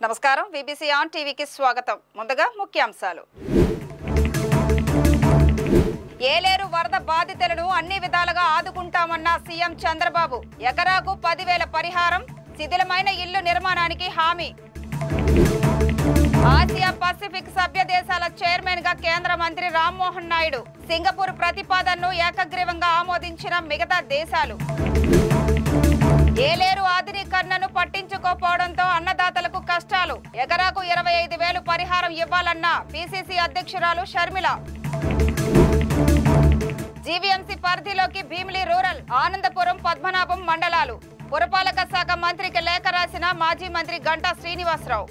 నమస్కారం BBC on టీవీకి స్వాగతం. ముందుగా ముఖ్యాంశాలు. ఏలేరు వరద బాధితులను అన్ని విధాలుగా ఆదుకుంటామన్న సీఎం చంద్రబాబు. ఎకరాకు 10,000 పరిహారం, శిథిలమైన ఇల్లు నిర్మాణానికి హామీ. ఆసియా పసిఫిక్ సభ్య దేశాల చైర్మన్ గా కేంద్ర మంత్రి రామ్మోహన్ నాయుడు. సింగపూర్ ప్రతిపాదనను ఏకగ్రీవంగా ఆమోదించిన మిగతా దేశాలు. ఏలేరు ఆధునీకరణను పట్టించుకోకపోవడంతో అన్నదాతలకు కష్టాలు. ఎకరాకు 25,000 పరిహారం ఇవ్వాలన్న పిసిసి అధ్యక్షురాలు షర్మిల. జీవీఎంసీ పరిధిలోకి భీమిలి రూరల్, ఆనందపురం, పద్మనాభం మండలాలు. పురపాలక శాఖ మంత్రికి లేఖ రాసిన మాజీ మంత్రి గంటా శ్రీనివాసరావు.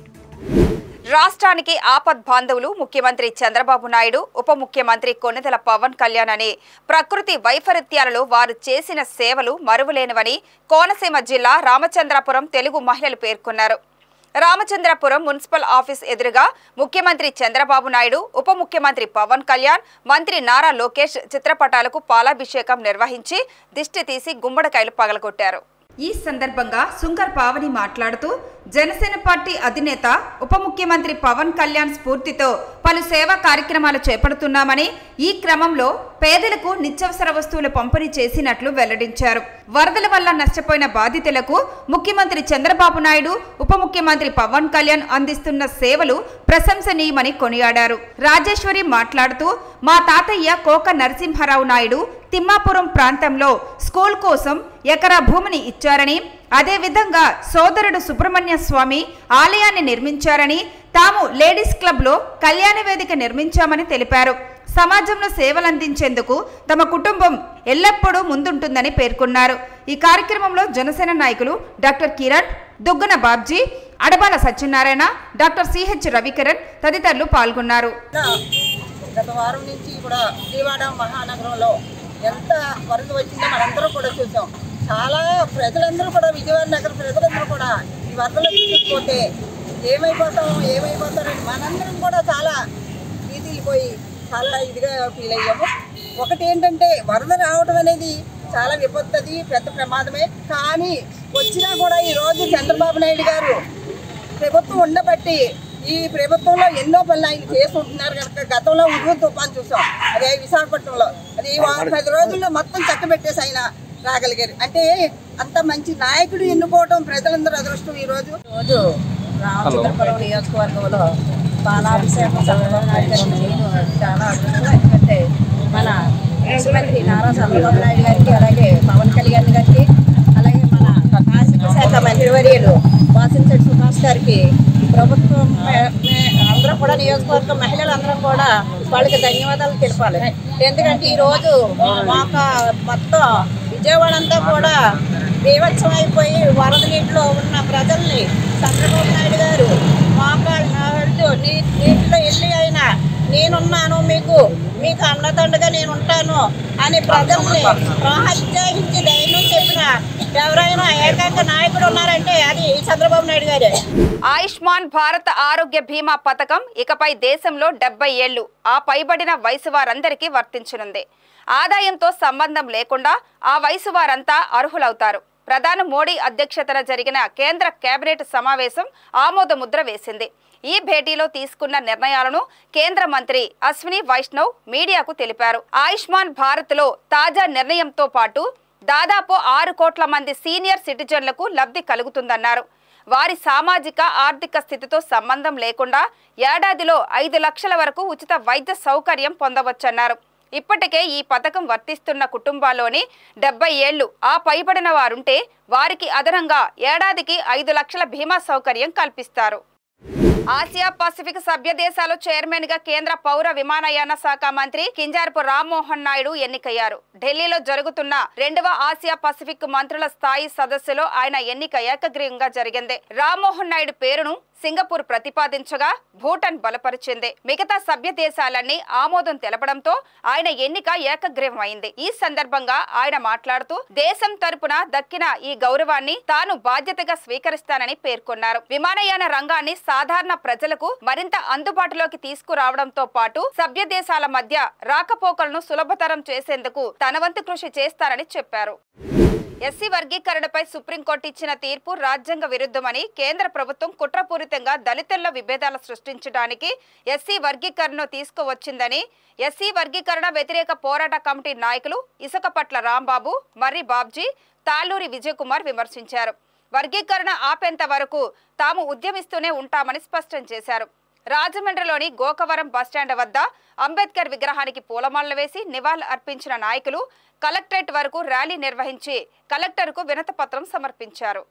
రాష్ట్రానికి ఆపద్బాంధవులు ముఖ్యమంత్రి చంద్రబాబు నాయుడు, ఉప ముఖ్యమంత్రి కొణిదెల పవన్ కళ్యాణ్ అని ప్రకృతి వైపరీత్యాలలో వారు చేసిన సేవలు మరువలేనివని కోనసీమ జిల్లా రామచంద్రాపురం తెలుగు మహిళలు పేర్కొన్నారు. రామచంద్రపురం మున్సిపల్ ఆఫీస్ ఎదురుగా ముఖ్యమంత్రి చంద్రబాబు నాయుడు, ఉప ముఖ్యమంత్రి పవన్ కళ్యాణ్, మంత్రి నారా లోకేష్ చిత్రపటాలకు పాలాభిషేకం నిర్వహించి దిష్టి తీసి గుమ్మడికాయలు పగలగొట్టారు. ఈ సందర్భంగా సుంకర్ పావని మాట్లాడుతూ జనసేన పార్టీ అధినేత ఉప ముఖ్యమంత్రి పవన్ కళ్యాణ్ స్ఫూర్తితో పలు సేవా కార్యక్రమాలు చేపడుతున్నామని, ఈ క్రమంలో పేదలకు నిత్యావసర వస్తువులు పంపిణీ చేసినట్లు వెల్లడించారు. వరదల వల్ల నష్టపోయిన బాధితులకు ముఖ్యమంత్రి చంద్రబాబు నాయుడు, ఉప ముఖ్యమంత్రి పవన్ కళ్యాణ్ అందిస్తున్న సేవలు ప్రశంసనీయమని కొనియాడారు. రాజేశ్వరి మాట్లాడుతూ మా తాతయ్య కోక నరసింహారావు నాయుడు తిమ్మాపురం ప్రాంతంలో స్కూల్ కోసం ఎకరా భూమిని ఇచ్చారని, అదేవిధంగా సోదరుడు సుబ్రహ్మణ్య స్వామి ఆలయాన్ని నిర్మించారని, తాము లేడీస్ క్లబ్లో కళ్యాణ వేదిక నిర్మించామని తెలిపారు. సమాజంలో సేవలందించేందుకు తమ కుటుంబం ఎల్లప్పుడూ ముందుంటుందని పేర్కొన్నారు. ఈ కార్యక్రమంలో జనసేన నాయకులు doctor Kiran, Duggana Babji, Adabala Satyanarayana, doctor CH Ravikiran తదితరులు పాల్గొన్నారు. గత వారం నుంచి కూడా విజయవాడ మహానగరంలో ఎంత వరద వచ్చిందో మనందరం కూడా చూసాం. చాలా ప్రజలందరూ కూడా, విజయవాడ నగర ప్రజలందరూ కూడా ఈ వరదలో తీసుకుపోతే ఏమైపోతారని మనందరం కూడా చాలా పోయి చాలా ఇదిగా ఫీల్ అయ్యాము. ఒకటి ఏంటంటే, వరద రావడం అనేది చాలా విపత్తది, పెద్ద ప్రమాదమే. కానీ వచ్చినా కూడా ఈరోజు చంద్రబాబు నాయుడు గారు ప్రభుత్వం ఉండబట్టి ఈ ప్రభుత్వంలో ఎన్నో పనులు ఆయన చేసుకుంటున్నారు కనుక, గతంలో ఉరువు తుఫాను చూసాం, అదే విశాఖపట్నంలో, అది 10 రోజుల్లో మొత్తం చక్కబెట్టేసి ఆయన రాగలిగారు. అంటే అంత మంచి నాయకుడు ఎన్నుకోవడం ప్రజలందరూ అదృష్టం. ఈరోజు రామచంద్రపురం నియోజకవర్గంలో పాలాభిషేకం చంద్రబాబు నాయుడు గారికి చాలా అదృష్టం. ఎందుకంటే మన ముఖ్యమంత్రి నారా చంద్రబాబు నాయుడు గారికి, అలాగే పవన్ కళ్యాణ్ గారికి, అలాగే మన ఆర్థిక శాఖ మంత్రివర్యులు వాసిరెడ్డి సుభాష్ గారికి ప్రభుత్వం అందరూ కూడా, నియోజకవర్గ మహిళలందరూ కూడా వాళ్ళకి ధన్యవాదాలు తెలపాలి. ఎందుకంటే ఈరోజు మాకు మొత్తం విజయవాడ అంతా కూడా బీభత్సం అయిపోయి వరద నీటిలో ఉన్న ప్రజల్ని చంద్రబాబు నాయుడు గారు మోకాళ్ళు నీటిలో వెళ్ళి అయినా నేనున్నాను, మీకు అండదండగా నేను ఉంటాను అని ప్రజల్ని ప్రోత్సహించి ధైర్యం చెప్పిన ఎవరైనా ఏకాంక నాయకుడు ఉన్నారంటే అది చంద్రబాబు నాయుడు గారే. ఆయుష్మాన్ భారత్ ఆరోగ్య బీమా పథకం ఇకపై దేశంలో 70 ఏళ్లు ఆ పైబడిన వయసు వారందరికీ వర్తించనుంది. ఆదాయంతో సంబంధం లేకుండా ఆ వయసు వారంతా అర్హులవుతారు. ప్రధాని మోడీ అధ్యక్షతన జరిగిన కేంద్ర కేబినెట్ సమావేశం ఆమోద ముద్ర వేసింది. ఈ భేటీలో తీసుకున్న నిర్ణయాలను కేంద్ర మంత్రి అశ్విని వైష్ణవ్ మీడియాకు తెలిపారు. ఆయుష్మాన్ భారత్ లో తాజా నిర్ణయంతో పాటు దాదాపు 6 కోట్ల మంది సీనియర్ సిటిజన్లకు లబ్ధి కలుగుతుందన్నారు. వారి సామాజిక ఆర్థిక స్థితితో సంబంధం లేకుండా ఏడాదిలో 5 లక్షల వరకు ఉచిత వైద్య సౌకర్యం పొందవచ్చన్నారు. ఇప్పటికే ఈ పథకం వర్తిస్తున్న కుటుంబాల్లోని 70 ఏళ్లు ఆ పైబడిన వారుంటే వారికి అదనంగా ఏడాదికి 5 లక్షల బీమా సౌకర్యం కల్పిస్తారు. ఆసియా పసిఫిక్ సభ్య దేశాల చైర్మన్ గా కేంద్ర పౌర విమానయాన శాఖ మంత్రి కింజారపు రామ్మోహన్ నాయుడు ఎన్నికయ్యారు. ఢిల్లీలో జరుగుతున్న 2వ ఆసియా పసిఫిక్ మంత్రుల స్థాయి సదస్సులో ఆయన ఎన్నిక ఏకగ్రీవంగా జరిగింది. రామ్మోహన్ నాయుడు పేరును సింగపూర్ ప్రతిపాదించగా భూటాన్ బలపరిచింది. మిగతా సభ్య దేశాలన్నీ ఆమోదం తెలపడంతో ఆయన ఎన్నిక ఏకగ్రీవమైంది. ఈ సందర్భంగా ఆయన మాట్లాడుతూ దేశం తరపున దక్కిన ఈ గౌరవాన్ని తాను బాధ్యతగా స్వీకరిస్తానని పేర్కొన్నారు. విమానయాన రంగాన్ని సాధారణ ప్రజలకు మరింత అందుబాటులోకి తీసుకురావడంతో పాటు సభ్య దేశాల మధ్య రాకపోకలను సులభతరం చేసేందుకు తన వంతు కృషి చేస్తారని చెప్పారు. ఎస్సీ వర్గీకరణపై సుప్రీంకోర్టు ఇచ్చిన తీర్పు రాజ్యాంగ విరుద్ధమని కేంద్ర ప్రభుత్వం కుట్రపూరితంగా దళితుల్లో విభేదాలు సృష్టించడానికి ఎస్సీ వర్గీకరణను తీసుకువచ్చిందని ఎస్సీ వర్గీకరణ వ్యతిరేక పోరాట కమిటీ నాయకులు ఇసుకపట్ల రాంబాబు, మర్రి బాబ్జీ, తాళ్ళూరి విజయకుమార్ విమర్శించారు. వర్గీకరణ ఆపేంత వరకు తాము ఉద్యమిస్తూనే ఉంటామని స్పష్టం చేశారు. రాజమండ్రిలోని గోకవరం బస్టాండ్ వద్ద అంబేద్కర్ విగ్రహానికి పూలమాలలు వేసి నివాళులు అర్పించిన నాయకులు కలెక్టరేట్ వరకు ర్యాలీ నిర్వహించి కలెక్టర్కు వినతి పత్రం సమర్పించారు.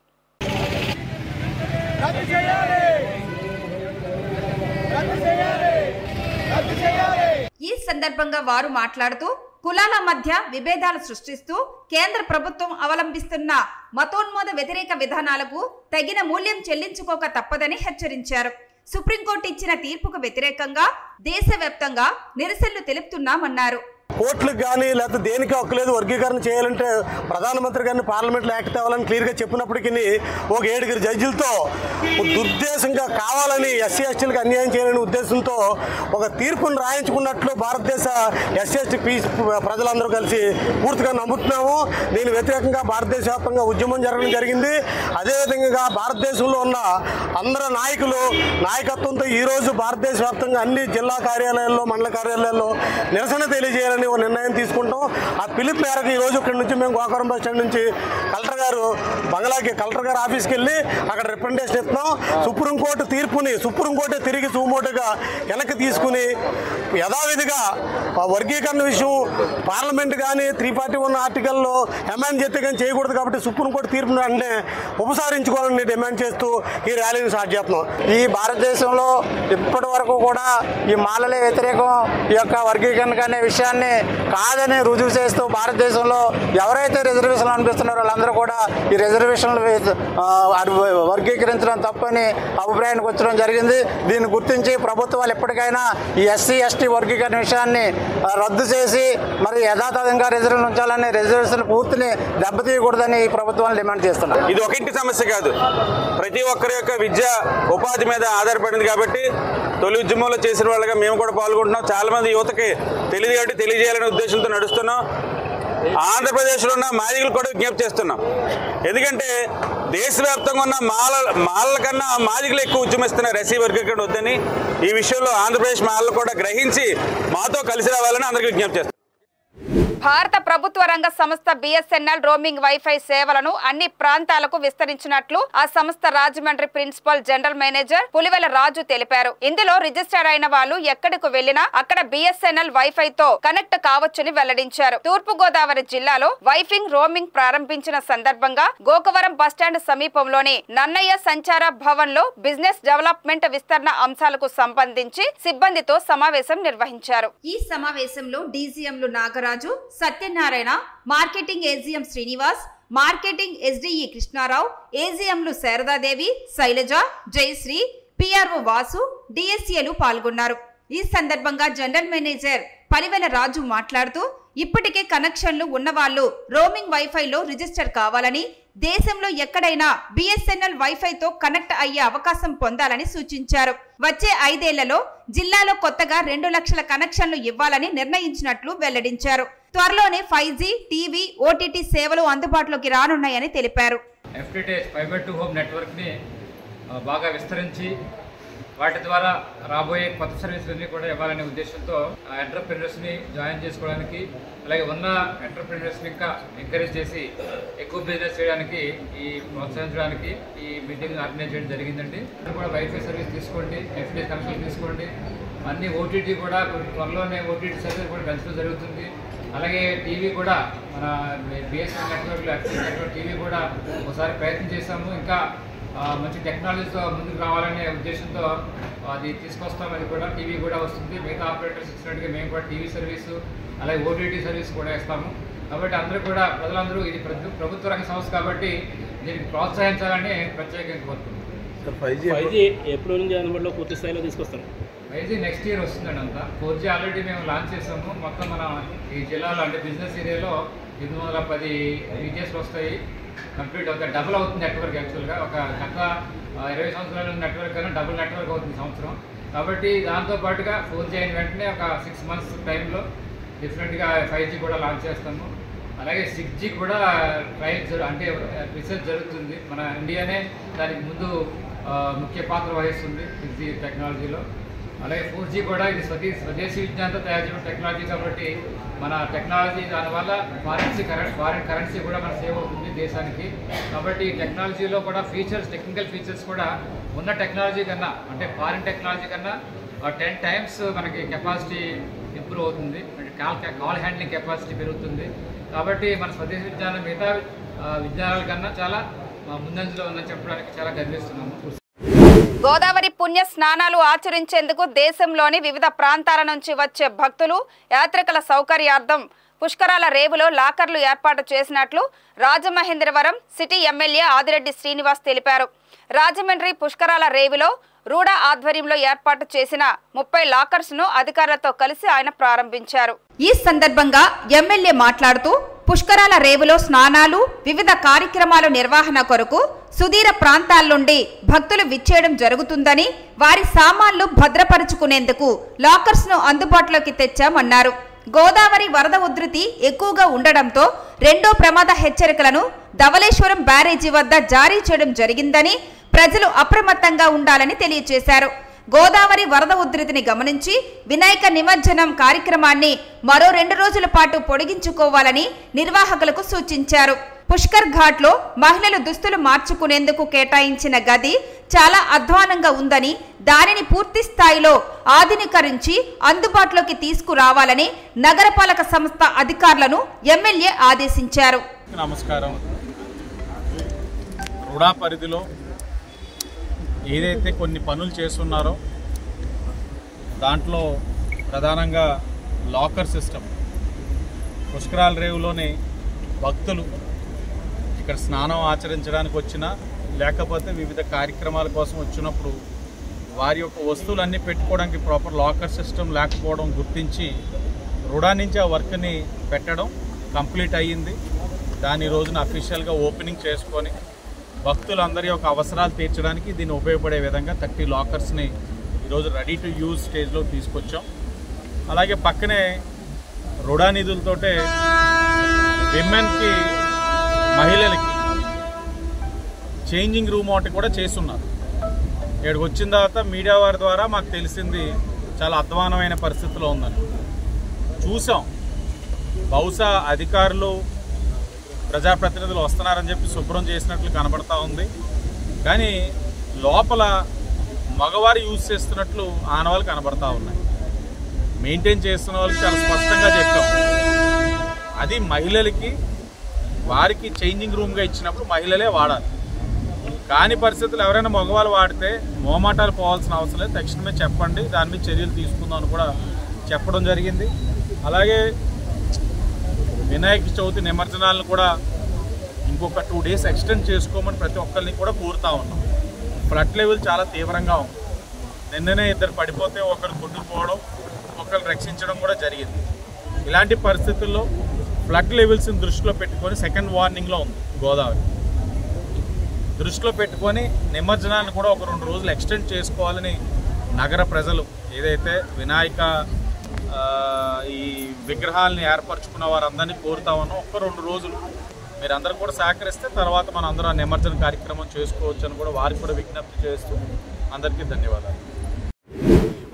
ఈ సందర్భంగా వారు మాట్లాడుతూ కులాల మధ్య విభేదాలు సృష్టిస్తూ కేంద్ర ప్రభుత్వం అవలంబిస్తున్న మతోన్మాద వ్యతిరేక విధానాలకు తగిన మూల్యం చెల్లించుకోక తప్పదని హెచ్చరించారు. సుప్రీంకోర్టు ఇచ్చిన తీర్పుకు వ్యతిరేకంగా దేశవ్యాప్తంగా నిరసనలు తెలుపుతున్నామన్నారు. కోర్టులకు కానీ లేకపోతే దేనికి హక్కు లేదు. వర్గీకరణ చేయాలంటే ప్రధానమంత్రి గారిని పార్లమెంట్లో యాక్ట్ అవ్వాలని క్లియర్గా చెప్పినప్పటికీ ఒక 7 జడ్జిలతో దుర్దేశంగా కావాలని ఎస్సీ ఎస్టీలకు అన్యాయం చేయాలనే ఉద్దేశంతో ఒక తీర్పును రాయించుకున్నట్లు భారతదేశ ఎస్సీ ఎస్టీ ప్రజలందరూ కలిసి పూర్తిగా నమ్ముతున్నాము. దీని వ్యతిరేకంగా భారతదేశ వ్యాప్తంగా ఉద్యమం జరగడం జరిగింది. అదేవిధంగా భారతదేశంలో ఉన్న అందరు నాయకత్వంతో ఈరోజు భారతదేశ వ్యాప్తంగా అన్ని జిల్లా కార్యాలయాల్లో, మండల కార్యాలయాల్లో నిరసన తెలియజేయాలని ఒక నిర్ణయం తీసుకుంటాం. ఆ పిలుపు మేరకు ఈరోజు ఇక్కడి నుంచి మేము గోకవరం బస్ స్టాండ్ నుంచి కలెక్టర్ గారు ఆఫీస్కి వెళ్ళి అక్కడ రిప్రజెంటేషన్ ఇస్తున్నాం. సుప్రీంకోర్టు తీర్పుని సుప్రీంకోర్టు తిరిగి సుమోటుగా వెనక్కి తీసుకుని యథావిధిగా వర్గీకరణ విషయం పార్లమెంట్ కానీ 341 ఆర్టికల్లో అమెండ్ చేస్తే కానీ చేయకూడదు కాబట్టి సుప్రీంకోర్టు తీర్పుని అంటే ఉపసంహరించుకోవాలని డిమాండ్ చేస్తూ ఈ ర్యాలీని స్టార్ట్ చేస్తున్నాం. ఈ భారతదేశంలో ఇప్పటి వరకు కూడా ఈ మాలలే వ్యతిరేకం ఈ యొక్క వర్గీకరణ అనే విషయాన్ని కాదని రుజువు చేస్తూ భారతదేశంలో ఎవరైతే రిజర్వేషన్లు అనిపిస్తున్నారో వాళ్ళందరూ కూడా ఈ రిజర్వేషన్లు వర్గీకరించడం తప్పని అభిప్రాయానికి వచ్చడం జరిగింది. దీన్ని గుర్తించి ప్రభుత్వాలు ఎప్పటికైనా ఈ ఎస్సీ ఎస్టీ వర్గీకరణ విషయాన్ని రద్దు చేసి మరి యథాతథంగా రిజర్వేషన్ ఉంచాలని, రిజర్వేషన్ పూర్తిని దెబ్బతీయకూడదని ఈ ప్రభుత్వాన్ని డిమాండ్ చేస్తున్నారు. ఇది ఒకంటి సమస్య కాదు, ప్రతి ఒక్కరి యొక్క విద్య ఉపాధి మీద ఆధారపడింది కాబట్టి తొలి ఉద్యమంలో చేసిన వాళ్ళగా మేము కూడా పాల్గొంటున్నాం. చాలామంది యువతకి తెలియదు కాబట్టి తెలియజేయాలనే ఉద్దేశంతో నడుస్తున్నాం. ఆంధ్రప్రదేశ్లో ఉన్న మాదిగలు కూడా విజ్ఞప్తి చేస్తున్నాం. ఎందుకంటే దేశవ్యాప్తంగా ఉన్న మాలల కన్నా మాదిగలు ఎక్కువ ఉద్యమిస్తున్నారు ఎస్సీ వర్గీకరణ వద్దని. ఈ విషయంలో ఆంధ్రప్రదేశ్ మాలలు కూడా గ్రహించి మాతో కలిసి రావాలని అందరికీ విజ్ఞప్తి చేస్తున్నాం. భారత ప్రభుత్వ రంగ సంస్థ బిఎస్ఎన్ఎల్ రోమింగ్ వైఫై సేవలను అన్ని ప్రాంతాలకు విస్తరించినట్లు ఆ సంస్థ రాజమండ్రి ప్రిన్సిపల్ జనరల్ మేనేజర్ పులివెల రాజు తెలిపారు. ఇందులో రిజిస్టర్ అయిన వాళ్ళు ఎక్కడికి వెళ్లినా అక్కడ బిఎస్ఎన్ఎల్ వైఫై తో కనెక్ట్ కావచ్చని వెల్లడించారు. తూర్పు గోదావరి జిల్లాలో వైఫింగ్ రోమింగ్ ప్రారంభించిన సందర్భంగా గోకవరం బస్టాండ్ సమీపంలోని నన్నయ్య సంచార భవన్ లో బిజినెస్ డెవలప్మెంట్ విస్తరణ అంశాలకు సంబంధించి సిబ్బందితో సమావేశం నిర్వహించారు. ఈ సమావేశంలో డీజీఎంలు Nagaraju, Satyanarayana, marketing AGM Srinivas, marketing SDE Krishnarao, ఏజీఎంలు శారదాదేవి, శైలజ, జయశ్రీ, పిఆర్ఓ వాసు, డిఎస్ఏలు పాల్గొన్నారు. ఈ సందర్భంగా జనరల్ మేనేజర్ పులివెల రాజు మాట్లాడుతూ ఇప్పటికే కనెక్షన్లు ఉన్నవాళ్లు రోమింగ్ వైఫైలో రిజిస్టర్ కావాలని, దేశంలో ఎక్కడైనా బిఎస్ఎన్ఎల్ వైఫైతో కనెక్ట్ అయ్యే అవకాశం పొందాలని సూచించారు. వచ్చే 5 ఏళ్లలో జిల్లాలో కొత్తగా 2 లక్షల కనెక్షన్లు ఇవ్వాలని నిర్ణయించినట్లు వెల్లడించారు. త్వరలోనే 5G, టీవీ, ఓటీటీ సేవలు అందుబాటులోకి రానున్నాయని తెలిపారు. FTTH ఫైబర్ టు హోమ్ నెట్వర్క్ని బాగా విస్తరించి వాటి ద్వారా రాబోయే కొత్త సర్వీసులన్నీ కూడా ఇవ్వాలనే ఉద్దేశంతో ఎంటర్ప్రెన్యూర్స్ని జాయిన్ చేసుకోవడానికి, అలాగే ఉన్న ఎంటర్ప్రెన్యూర్స్ని ఇంకా ఎంకరేజ్ చేసి ఎక్కువ బిజినెస్ చేయడానికి, ఈ ప్రోత్సహించడానికి ఈ మీటింగ్ ఆర్గనైజ్ చేయడం జరిగిందండి. కూడా వైఫై సర్వీస్ తీసుకోండి, FTTH కనెక్షన్ తీసుకోండి. అన్ని ఓటీటీ కూడా త్వరలోనే ఓటీటీ సర్వీస్ కూడా పెంచడం జరుగుతుంది. అలాగే టీవీ కూడా మన బిఎస్ఎన్ఎల్ నెట్వర్క్లో FTTH నెట్వర్క్ టీవీ కూడా ఒకసారి ప్రయత్నం చేశాము. ఇంకా మంచి టెక్నాలజీతో ముందుకు రావాలనే ఉద్దేశంతో అది తీసుకొస్తాం. అది కూడా టీవీ కూడా వస్తుంది. మిగతా ఆపరేటర్స్ ఇచ్చినట్టుగా మేము కూడా టీవీ సర్వీసు అలాగే ఓటీటీ సర్వీస్ కూడా ఇస్తాము. కాబట్టి అందరూ కూడా ప్రజలందరూ ఇది ప్రభుత్వ రంగ సంస్థ కాబట్టి దీనికి ప్రోత్సహించాలని ప్రత్యేకంగా కోరుతున్నాం. 5G ఎప్పుడు నుంచి అందుబాటులో పూర్తి స్థాయిలో తీసుకొస్తాం? 5G నెక్స్ట్ ఇయర్ వస్తుందండి. అంతా 4G ఆల్రెడీ మేము లాంచ్ చేసాము. మొత్తం మన ఈ జిల్లాలో అంటే బిజినెస్ ఏరియాలో 810 రీజెస్లు వస్తాయి. కంప్లీట్ అవుతుంది, డబుల్ అవుతుంది నెట్వర్క్. యాక్చువల్గా ఒక గత 20 సంవత్సరాల నెట్వర్క్ కన్నా డబుల్ నెట్వర్క్ అవుతుంది సంవత్సరం. కాబట్టి దాంతోపాటుగా 4G అయిన వెంటనే ఒక 6 months టైంలో డిఫరెంట్గా 5G కూడా లాంచ్ చేస్తాము. అలాగే 6G కూడా ట్రయల్ అంటే రీసెర్చ్ జరుగుతుంది. మన ఇండియానే దానికి ముందు ముఖ్య పాత్ర వహిస్తుంది 6G టెక్నాలజీలో. అలాగే 4G కూడా ఇది స్వదేశీ విజ్ఞానంతో తయారు చేయడం టెక్నాలజీ కాబట్టి మన టెక్నాలజీ దానివల్ల ఫారిన్ కరెన్సీ కూడా మన సేవ్ అవుతుంది దేశానికి. కాబట్టి టెక్నాలజీలో కూడా టెక్నికల్ ఫీచర్స్ కూడా ఉన్న టెక్నాలజీ కన్నా అంటే ఫారిన్ టెక్నాలజీ కన్నా 10 times మనకి కెపాసిటీ ఇంప్రూవ్ అవుతుంది. అంటే కాల్ హ్యాండ్లింగ్ కెపాసిటీ పెరుగుతుంది. కాబట్టి మన స్వదేశీ విజ్ఞానం మిగతా విజ్ఞానాల కన్నా చాలా ముందంజలో ఉందని చెప్పడానికి చాలా గర్విస్తున్నాము. గోదావరి పుణ్య స్నానాలు ఆచరించేందుకు దేశంలోని వివిధ ప్రాంతాల నుంచి వచ్చే భక్తులు యాత్రికుల సౌకర్యార్థం పుష్కరాల రేవులో లాకర్లు ఏర్పాటు చేసినట్లు రాజమహేంద్రవరం సిటీ ఎమ్మెల్యే ఆదిరెడ్డి శ్రీనివాస్ తెలిపారు. రాజమండ్రి పుష్కరాల రేవులో రూడా ఆధ్వర్యంలో ఏర్పాటు చేసిన 30 లాకర్స్ ను అధికారులతో కలిసి ఆయన ప్రారంభించారు. ఈ సందర్భంగా ఎమ్మెల్యే మాట్లాడుతూ పుష్కరాల రేవులో స్నానాలు వివిధ కార్యక్రమాల నిర్వహణ కొరకు సుదూర ప్రాంతాల నుండి భక్తులు విచ్చేయడం జరుగుతుందని వారి సామాన్లు భద్రపరుచుకునేందుకు లాకర్స్ ను అందుబాటులోకి తెచ్చామన్నారు. గోదావరి వరద ఉధృతి ఎక్కువగా ఉండడంతో రెండో ప్రమాద హెచ్చరికలను ధవళేశ్వరం బ్యారేజీ వద్ద జారీ చేయడం జరిగిందని ప్రజలు అప్రమత్తంగా ఉండాలని తెలియజేశారు. గోదావరి వరద ఉధృతిని గమనించి వినాయక నిమజ్జనం కార్యక్రమాన్ని మరో 2 రోజుల పాటు పొడిగించుకోవాలని నిర్వాహకులకు సూచించారు. పుష్కర్ ఘాట్లో మహిళలు దుస్తులు మార్చుకునేందుకు కేటాయించిన గది చాలా అధ్వానంగా ఉందని దానిని పూర్తి స్థాయిలో ఆధునీకరించి అందుబాటులోకి తీసుకురావాలని నగరపాలక సంస్థ అధికారులను ఎమ్మెల్యే ఆదేశించారు. నమస్కారం. రుడా పరిధిలో ఏదైతే కొన్ని పనులు చేస్తున్నారో దాంట్లో ప్రధానంగా లాకర్ సిస్టమ్ పుష్కరాల రేవులోని భక్తులు ఇక్కడ స్నానం ఆచరించడానికి వచ్చినా లేకపోతే వివిధ కార్యక్రమాల కోసం వచ్చినప్పుడు వారి యొక్క వస్తువులన్నీ పెట్టుకోవడానికి ప్రాపర్ లాకర్ సిస్టమ్ లేకపోవడం గుర్తించి రుడా నుంచి ఆ వర్క్ని పెట్టడం కంప్లీట్ అయ్యింది. దాని రోజున అఫీషియల్గా ఓపెనింగ్ చేసుకొని భక్తులందరి యొక్క అవసరాలు తీర్చడానికి దీన్ని ఉపయోగపడే విధంగా 30 లాకర్స్ని ఈరోజు రెడీ టు యూజ్ స్టేజ్లో తీసుకొచ్చాం. అలాగే పక్కనే రుడా నిధులతోటే విమెన్కి మహిళలకి చేంజింగ్ రూమ్ ఒకటి కూడా చేస్తున్నారు. ఇక్కడికి వచ్చిన తర్వాత మీడియా వారి ద్వారా మాకు తెలిసింది చాలా అధ్వానమైన పరిస్థితిలో ఉందని చూసాం. బహుశా అధికారులు ప్రజాప్రతినిధులు వస్తున్నారని చెప్పి శుభ్రం చేసినట్లు కనబడతా ఉంది. కానీ లోపల మగవారు యూజ్ చేస్తున్నట్లు ఆనవాళ్ళు కనబడతా ఉన్నాయి. మెయింటైన్ చేస్తున్న వాళ్ళకి చాలా స్పష్టంగా చెప్పాం. అది మహిళలకి వారికి చేంజింగ్ రూమ్గా ఇచ్చినప్పుడు మహిళలే వాడాలి. కాని పరిస్థితులు ఎవరైనా మగవాళ్ళు వాడితే మోమాటాలు పోవాల్సిన అవసరం లేదు, తక్షణమే చెప్పండి, దాని మీద చర్యలు తీసుకుందాం అని కూడా చెప్పడం జరిగింది. అలాగే వినాయక చవితి నిమజ్జనాలను కూడా ఇంకొక 2 days ఎక్స్టెండ్ చేసుకోమని ప్రతి ఒక్కరిని కూడా కోరుతా ఉన్నాం. ఫ్లడ్ లెవెల్ చాలా తీవ్రంగా ఉంది. నిన్ననే 2 పడిపోతే ఒకరు కొట్టుకుపోవడం, ఒకరు రక్షించడం కూడా జరిగింది. ఇలాంటి పరిస్థితుల్లో ఫ్లడ్ లెవెల్స్ని దృష్టిలో పెట్టుకొని 2nd వార్నింగ్లో ఉంది గోదావరి. దృష్టిలో పెట్టుకొని నిమజ్జనాన్ని కూడా ఒక 2 రోజులు ఎక్స్టెండ్ చేసుకోవాలని నగర ప్రజలు ఏదైతే వినాయక ఈ విగ్రహాలని ఏర్పరచుకున్న వారందరినీ కోరుతా ఉన్నాం. 1-2 రోజులు మీరందరూ కూడా సహకరిస్తే తర్వాత మనం అందరూ ఆ నిమజ్జన కార్యక్రమం చేసుకోవచ్చు అని కూడా వారికి కూడా విజ్ఞప్తి చేస్తూ అందరికీ ధన్యవాదాలు.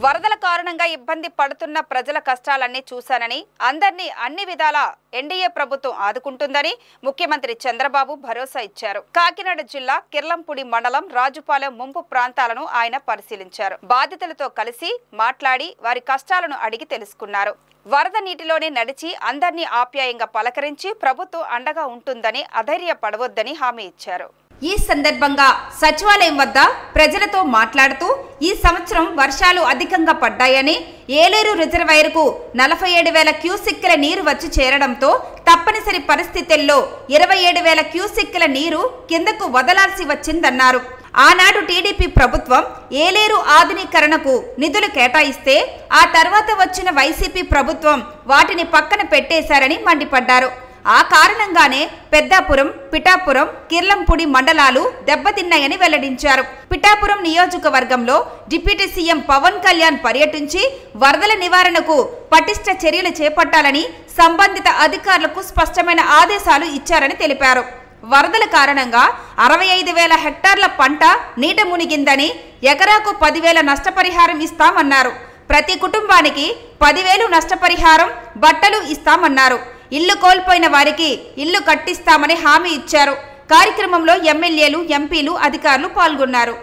వరదల కారణంగా ఇబ్బంది పడుతున్న ప్రజల కష్టాలన్నీ చూశానని అందరినీ అన్ని విధాలా ఎన్డీఏ ప్రభుత్వం ఆదుకుంటుందని ముఖ్యమంత్రి చంద్రబాబు భరోసా ఇచ్చారు. కాకినాడ జిల్లా కిర్లంపూడి మండలం రాజుపాలెం ముంపు ప్రాంతాలను ఆయన పరిశీలించారు. బాధితులతో కలిసి మాట్లాడి వారి కష్టాలను అడిగి తెలుసుకున్నారు. వరద నీటిలోనే నడిచి అందరినీ ఆప్యాయంగా పలకరించి ప్రభుత్వం అండగా ఉంటుందని అధైర్యపడవద్దని హామీ ఇచ్చారు. ఈ సందర్భంగా సచివాలయం వద్ద ప్రజలతో మాట్లాడుతూ ఈ సంవత్సరం వర్షాలు అధికంగా పడ్డాయని ఏలేరు రిజర్వాయర్కు 47,000 క్యూసెక్కుల నీరు వచ్చి చేరడంతో తప్పనిసరి పరిస్థితుల్లో 27,000 క్యూసెక్కుల నీరు కిందకు వదలాల్సి వచ్చిందన్నారు. ఆనాడు టీడీపీ ప్రభుత్వం ఏలేరు ఆధునీకరణకు నిధులు కేటాయిస్తే ఆ తర్వాత వచ్చిన వైసీపీ ప్రభుత్వం వాటిని పక్కన పెట్టేశారని మండిపడ్డారు. ఆ కారణంగానే పెద్దాపురం, పిఠాపురం, కిర్లంపూడి మండలాలు దెబ్బతిన్నాయని వెల్లడించారు. పిఠాపురం నియోజకవర్గంలో డిప్యూటీ సీఎం పవన్ కళ్యాణ్ పర్యటించి వరదల నివారణకు పటిష్ట చర్యలు చేపట్టాలని సంబంధిత అధికారులకు స్పష్టమైన ఆదేశాలు ఇచ్చారని తెలిపారు. వరదల కారణంగా 65,000 హెక్టార్ల పంట నీట మునిగిందని, ఎకరాకు 10,000 నష్టపరిహారం ఇస్తామన్నారు. ప్రతి కుటుంబానికి 10,000 నష్టపరిహారం, బట్టలు ఇస్తామన్నారు. ఇల్లు కోల్పోయిన వారికి ఇల్లు కట్టిస్తామని హామీ ఇచ్చారు. కార్యక్రమంలో ఎమ్మెల్యేలు, ఎంపీలు, అధికారులు పాల్గొన్నారు.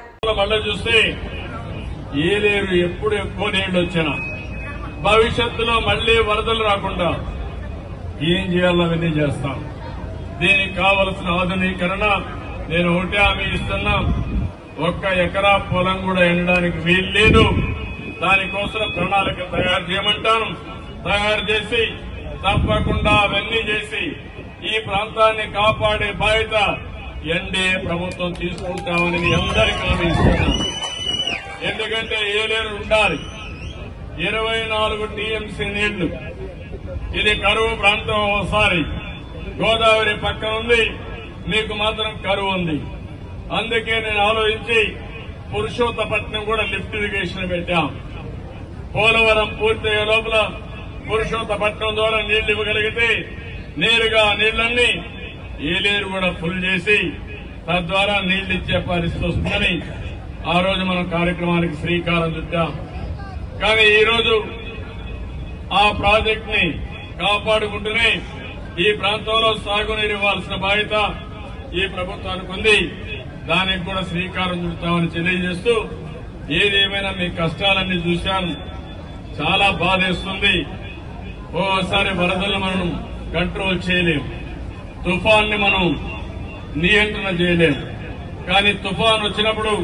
ఎప్పుడు ఎక్కువ నీళ్లు వచ్చినా భవిష్యత్తులో మళ్లీ వరదలు రాకుండా ఏం చేయాలో అవన్నీ చేస్తాం. దీనికి కావలసిన ఆధునీకరణ నేను ఒకటే హామీ ఇస్తున్నా. 1 ఎకరా పొలం కూడా ఎండడానికి వీలు లేదు. దానికోసం ప్రణాళిక తయారు చేయమంటాను. తయారు చేసి తప్పకుండా అవన్నీ చేసి ఈ ప్రాంతాన్ని కాపాడే బాధ్యత ఎన్డీఏ ప్రభుత్వం తీసుకుంటామని మీ అందరికీ హామీ ఇస్తున్నాను. ఎందుకంటే ఏలేరు ఉండాలి. 24 టీఎంసీ నీళ్లు. ఇది కరువు ప్రాంతం. ఒకసారి గోదావరి పక్కన ఉంది, మీకు మాత్రం కరువు ఉంది. అందుకే నేను ఆలోచించి పురుషోత్తపట్నం కూడా లిఫ్ట్ ఇరిగేషన్ పెట్టాం. పోలవరం పూర్తయ్యే లోపల పురుషోత్తపట్నం ద్వారా నీళ్లు ఇవ్వగలిగితే నేరుగా నీళ్లన్నీ ఏలేరు కూడా ఫుల్ చేసి తద్వారా నీళ్లు ఇచ్చే పరిస్థితి వస్తుందని ఆ రోజు మనం కార్యక్రమానికి శ్రీకారం చుట్టాం. కానీ ఈరోజు ఆ ప్రాజెక్ట్ ని కాపాడుకుంటూనే ఈ ప్రాంతంలో సాగునీరు ఇవ్వాల్సిన బాధ్యత ఈ ప్రభుత్వానికి ఉంది. దానికి కూడా శ్రీకారం చుడతామని తెలియజేస్తూ, ఏదేమైనా మీ కష్టాలన్నీ చూశాను. చాలా బాధేస్తుంది. ఓసారి వరదలను మనం కంట్రోల్ చేయలేం, తుఫాన్ని మనం నియంత్రణ చేయలేం. కానీ తుఫాన్ వచ్చినప్పుడు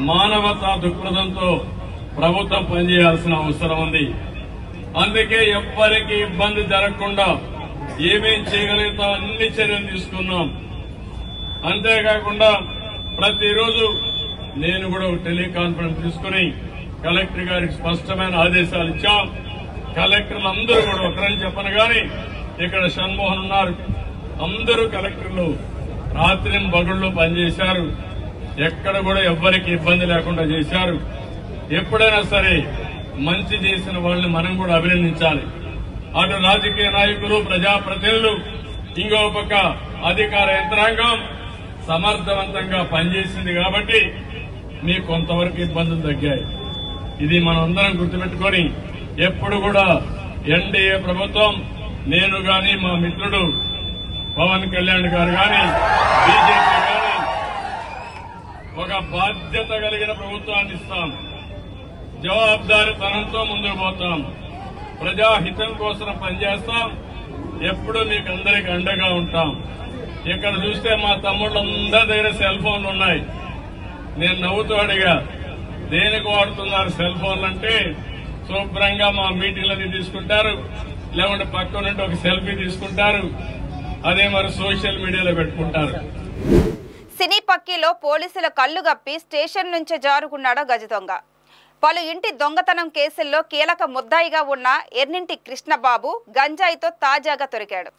మానవతా దృక్పథంతో ప్రభుత్వం పనిచేయాల్సిన అవసరం ఉంది. అందుకే ఎవ్వరికీ ఇబ్బంది జరగకుండా ఏమేం చేయగలుగుతాం అన్ని చర్యలు తీసుకున్నాం. అంతేకాకుండా ప్రతిరోజు నేను కూడా టెలికాన్ఫరెన్స్ తీసుకుని కలెక్టర్ గారికి స్పష్టమైన ఆదేశాలు ఇచ్చాం. కలెక్టర్లు అందరూ కూడా ఒకరని చెప్పను గాని ఇక్కడ షణ్మోహన్ ఉన్నారు, అందరూ కలెక్టర్లు రాత్రి పగళ్ళు పనిచేశారు. ఎక్కడ కూడా ఎవ్వరికి ఇబ్బంది లేకుండా చేశారు. ఎప్పుడైనా సరే మంచి చేసిన వాళ్ళని మనం కూడా అభినందించాలి. అటు రాజకీయ నాయకులు, ప్రజాప్రతినిధులు, ఇంకో పక్క అధికార యంత్రాంగం సమర్థవంతంగా పనిచేసింది కాబట్టి మీకు కొంతవరకు ఇబ్బందులు తగ్గాయి. ఇది మనం అందరం గుర్తుపెట్టుకుని ఎప్పుడు కూడా ఎన్డీఏ ప్రభుత్వం, నేను గాని మా మిత్రుడు పవన్ కళ్యాణ్ గారు గాని బీజేపీ గాని ఒక బాధ్యత కలిగిన ప్రభుత్వాన్ని ఇస్తాం. జవాబుదారీతనంతో ముందుకు పోతాం. ప్రజాహితం కోసం పనిచేస్తాం. ఎప్పుడు మీకు అందరికి అండగా ఉంటాం. ఇక్కడ చూస్తే మా తమ్ముళ్ళందరి దగ్గర సెల్ ఫోన్లు ఉన్నాయి. నేను నవ్వుతూ అడిగా, దేనికి వాడుతున్నారు సెల్ ఫోన్లు అంటే, శుభ్రంగా మా మీటింగ్లన్నీ తీసుకుంటారు, లేకుంటే పక్క నుండి ఒక సెల్ఫీ తీసుకుంటారు, అదే మరి సోషల్ మీడియాలో పెట్టుకుంటారు. సినీ పక్కీలో పోలీసుల కళ్లు గప్పి స్టేషన్ నుంచి జారుకున్నాడు గజ దొంగ. పలు ఇంటి దొంగతనం కేసుల్లో కీలక ముద్దాయిగా ఉన్న ఎర్నింటి కృష్ణబాబు గంజాయితో తాజాగా దొరికాడు.